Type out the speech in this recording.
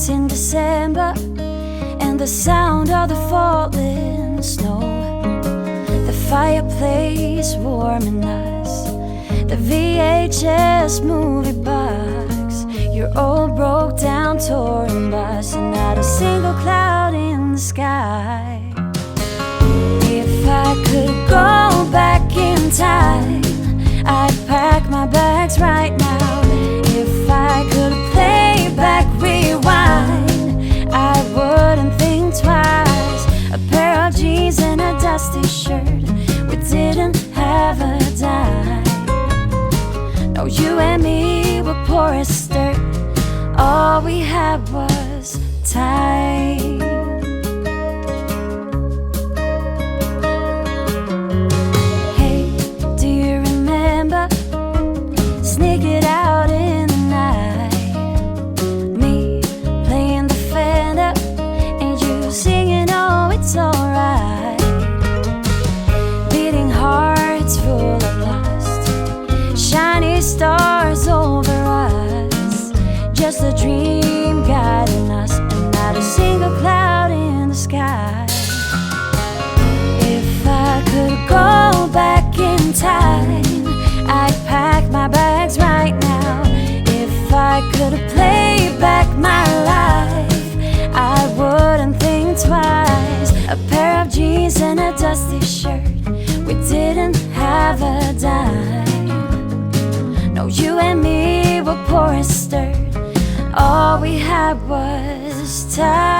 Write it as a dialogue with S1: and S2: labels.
S1: nights in December and the sound of the falling snow, the fireplace warming us, the VHS movie box, your old broke down touring bus, and not a single cloud in the sky. If I could go back in time, I'd pack my bags right now. If I could play back, rewind, I wouldn't think twice. A pair of jeans and a dusty shirt, we didn't have a dime. No, you and me were poor as dirt, all we had was time. Sneak it out in the night, me playing the Fender and you singing, oh, it's alright. Beating hearts full of lust, shiny stars over us, just a dream guiding us, and not a single cloud in the sky. If I could go back in time, I'd pack my bags right now. If I could play back my life, I wouldn't think twice. A pair of jeans and a dusty shirt, we didn't have a dime. No, you and me were poor as dirt, all we had was time.